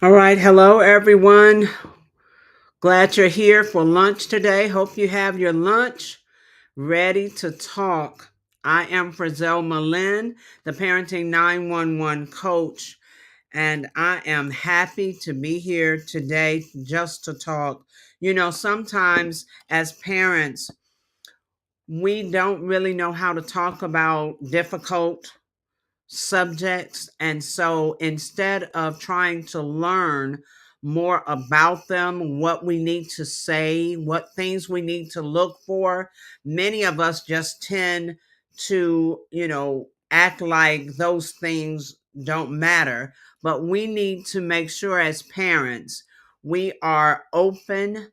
All right. Hello, everyone. Glad you're here for lunch today. Hope you have your lunch ready to talk. I am FRAZELMA LYNN, the Parenting 911 coach, and I am happy to be here today just to talk. Sometimes as parents, we don't really know how to talk about difficult subjects. And so instead of trying to learn more about them, what we need to say, what things we need to look for, many of us just tend to, act like those things don't matter. But we need to make sure as parents, we are open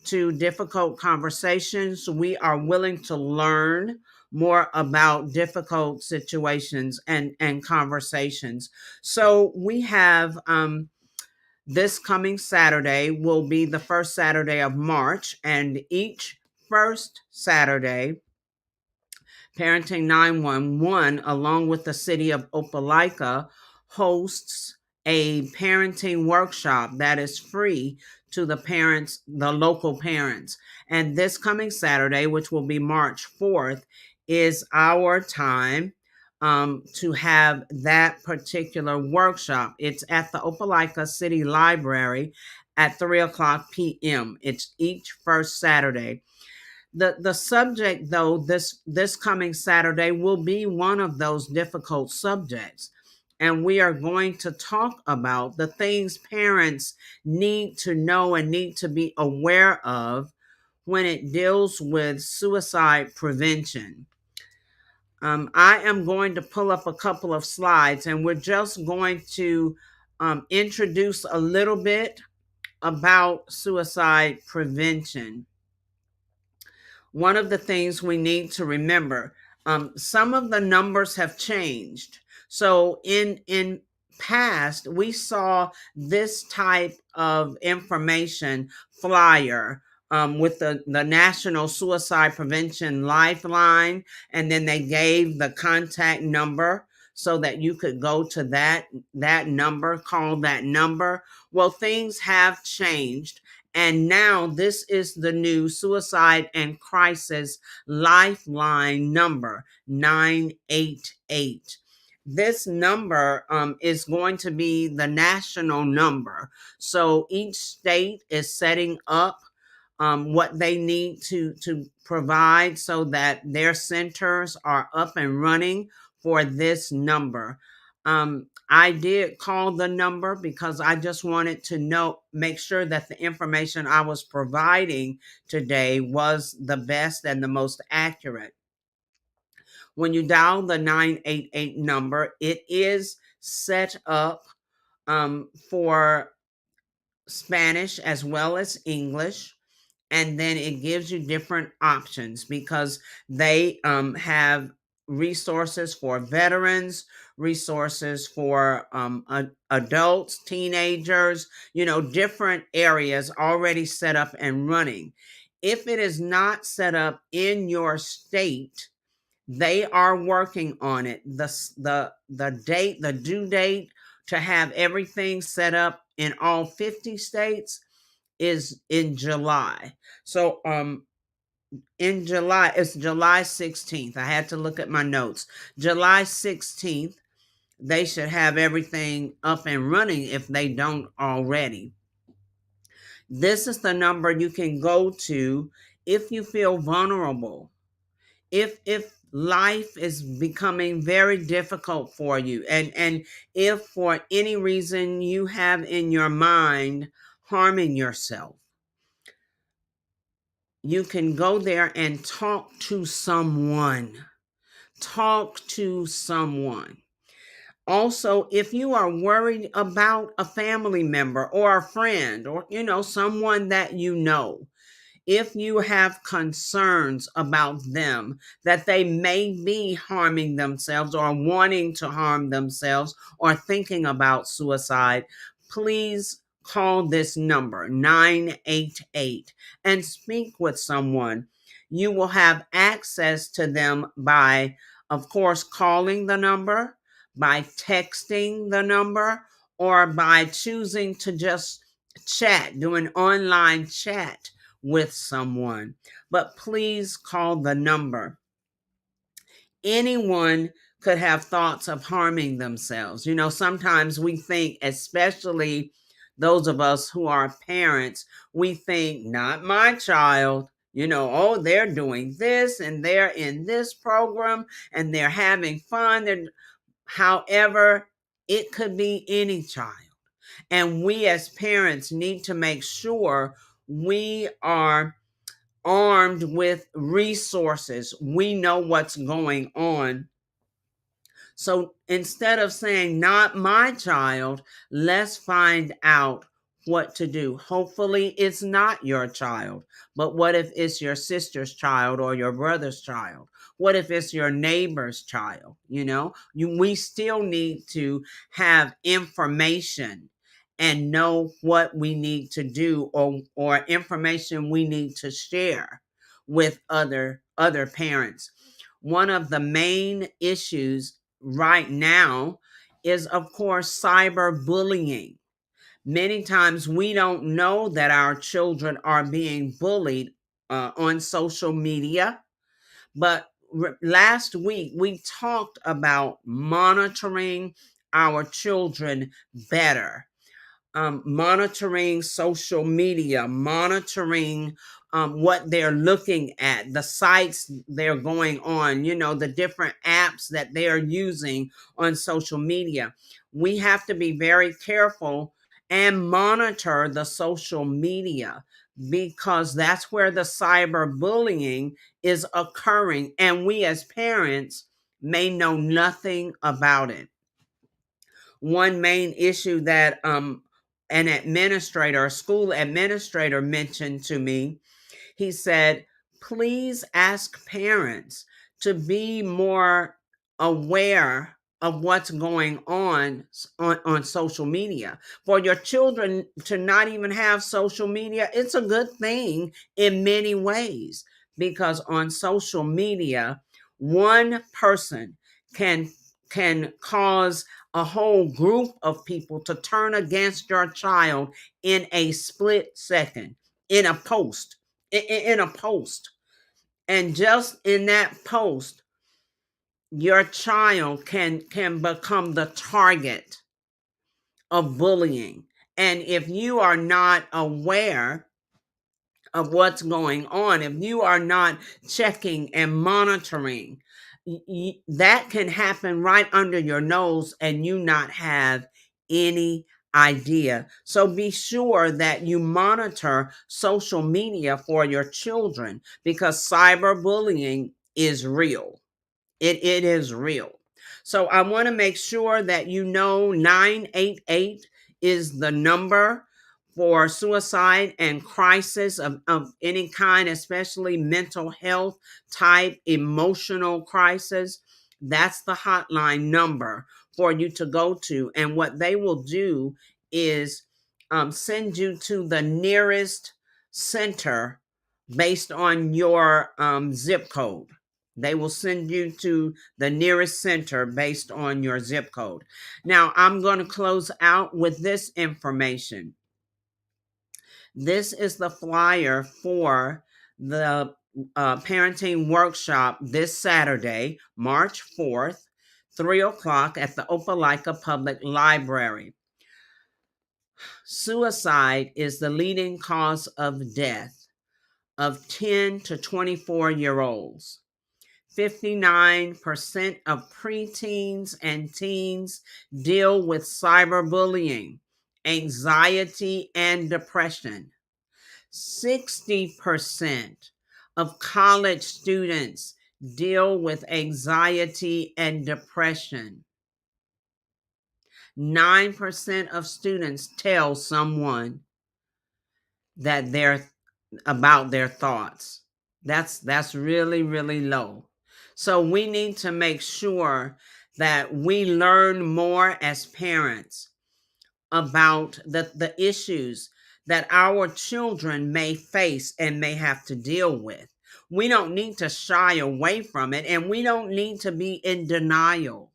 to difficult conversations. We are willing to learn more about difficult situations and conversations. So we have this coming Saturday will be the first Saturday of March, and each first Saturday, Parenting 911, along with the city of Opelika, hosts a parenting workshop that is free to the parents, the local parents. And this coming Saturday, which will be March 4th, is our time to have that particular workshop. It's at the Opelika City Library at 3 o'clock p.m. It's each first Saturday. The subject, though, this coming Saturday will be one of those difficult subjects, and we are going to talk about the things parents need to know and need to be aware of when it deals with suicide prevention. I am going to pull up a couple of slides, and we're just going to introduce a little bit about suicide prevention. One of the things we need to remember, some of the numbers have changed. So in past, we saw this type of information flyer with the National Suicide Prevention Lifeline, and then they gave the contact number so that you could go to that number, call that number. Well, things have changed, and now this is the new Suicide and Crisis Lifeline number, 988. This number is going to be the national number. So each state is setting up what they need to provide so that their centers are up and running for this number. I did call the number because I just wanted to make sure that the information I was providing today was the best and the most accurate. When you dial the 988 number, it is set up for Spanish as well as English. And then it gives you different options because they have resources for veterans, resources for adults, teenagers, different areas already set up and running. If it is not set up in your state, they are working on it. The due date to have everything set up in all 50 states is in July. So in July, it's July 16th. I had to look at my notes. July 16th, they should have everything up and running if they don't already. This is the number you can go to if you feel vulnerable. If life is becoming very difficult for you, and if for any reason you have in your mind harming yourself, you can go there and talk to someone. Talk to someone. Also, if you are worried about a family member or a friend or, someone that you know, if you have concerns about them that they may be harming themselves or wanting to harm themselves or thinking about suicide, please call this number 988 and speak with someone. You will have access to them by, of course, calling the number, by texting the number, or by choosing to just chat, do an online chat with someone. But please call the number. Anyone could have thoughts of harming themselves. Sometimes we think, especially those of us who are parents, we think, not my child. Oh, they're doing this and they're in this program and they're having fun. However, it could be any child. And we as parents need to make sure we are armed with resources. We know what's going on. So instead of saying, not my child, let's find out what to do. Hopefully, it's not your child. But what if it's your sister's child or your brother's child? What if it's your neighbor's child? We still need to have information and know what we need to do, or information we need to share with other parents. One of the main issues right now is, of course, cyberbullying. Many times we don't know that our children are being bullied on social media. But last week we talked about monitoring our children better, monitoring social media, monitoring what they're looking at, the sites they're going on, the different apps that they are using on social media. We have to be very careful and monitor the social media, because that's where the cyberbullying is occurring, and we as parents may know nothing about it. One main issue that an administrator, a school administrator, mentioned to me, he said, please ask parents to be more aware of what's going on social media. For your children to not even have social media, it's a good thing in many ways, because on social media, one person can cause a whole group of people to turn against your child in a split second, in a post. And just in that post, your child can become the target of bullying. And if you are not aware of what's going on, if you are not checking and monitoring, that can happen right under your nose and you not have any idea. So be sure that you monitor social media for your children, because cyberbullying is real. It is real. So I want to make sure that 988 is the number for suicide and crisis of any kind, especially mental health type, emotional crisis. That's the hotline number for you to go to. And what they will do is send you to the nearest center based on your zip code. They will send you to the nearest center based on your zip code. Now, I'm going to close out with this information. This is the flyer for the parenting workshop this Saturday, March 4th, 3 o'clock at the Opelika Public Library. Suicide is the leading cause of death of 10 to 24-year-olds. 59% of preteens and teens deal with cyberbullying, anxiety, and depression. 60% of college students deal with anxiety and depression. 9% of students tell someone that they're about their thoughts. That's really, really low. So we need to make sure that we learn more as parents about the issues that our children may face and may have to deal with. We don't need to shy away from it, and we don't need to be in denial.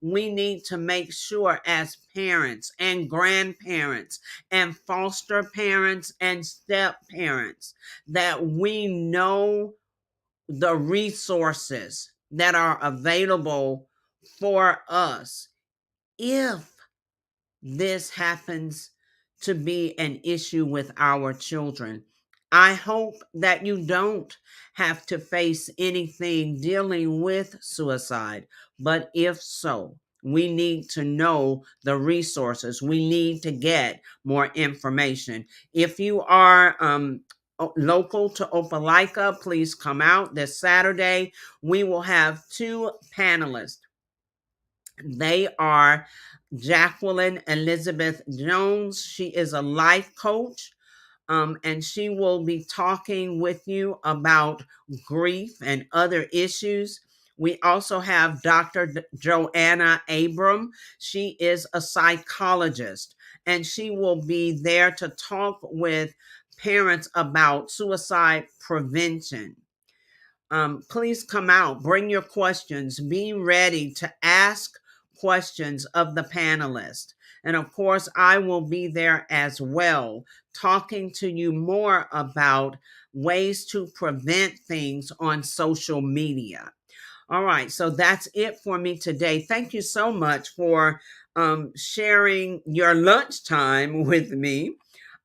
we need to make sure as parents and grandparents and foster parents and step parents that we know the resources that are available for us if this happens to be an issue with our children. I hope that you don't have to face anything dealing with suicide, but if so, we need to know the resources. We need to get more information. If you are local to Opelika, please come out this Saturday. We will have two panelists. They are Jacqueline Elizabeth Jones. She is a life coach, and she will be talking with you about grief and other issues. We also have Dr. Joanna Abram. She is a psychologist, and she will be there to talk with parents about suicide prevention. Please come out, bring your questions, be ready to ask questions of the panelists. And of course, I will be there as well, talking to you more about ways to prevent things on social media. All right, so that's it for me today. Thank you so much for sharing your lunchtime with me.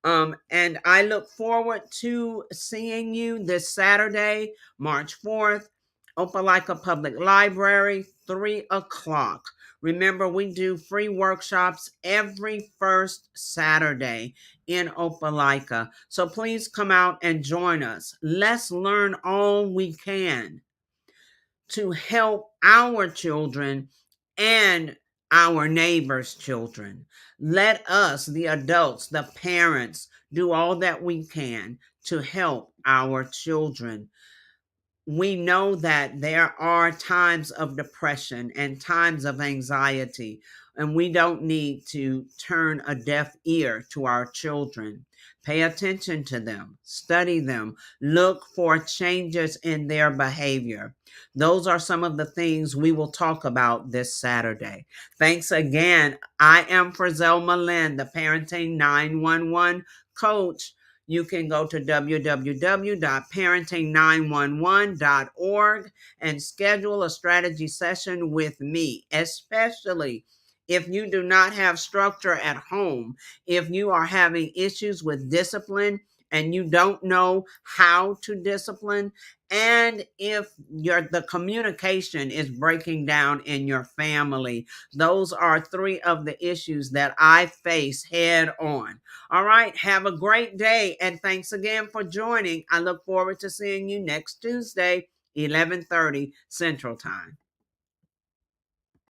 And I look forward to seeing you this Saturday, March 4th, Opelika Public Library, 3 o'clock. Remember, we do free workshops every first Saturday in Opelika. So please come out and join us. Let's learn all we can to help our children and our neighbors' children. Let us, the adults, the parents, do all that we can to help our children. We know that there are times of depression and times of anxiety, and we don't need to turn a deaf ear to our children. Pay attention to them, study them, look for changes in their behavior. Those are some of the things we will talk about this Saturday. Thanks again. I am FRAZELMA LYNN, the Parenting 911 coach. You can go to www.parenting911.org and schedule a strategy session with me, especially if you do not have structure at home, if you are having issues with discipline and you don't know how to discipline, and if the communication is breaking down in your family. Those are three of the issues that I face head on. All right, have a great day, and thanks again for joining. I look forward to seeing you next Tuesday, 11:30 Central Time.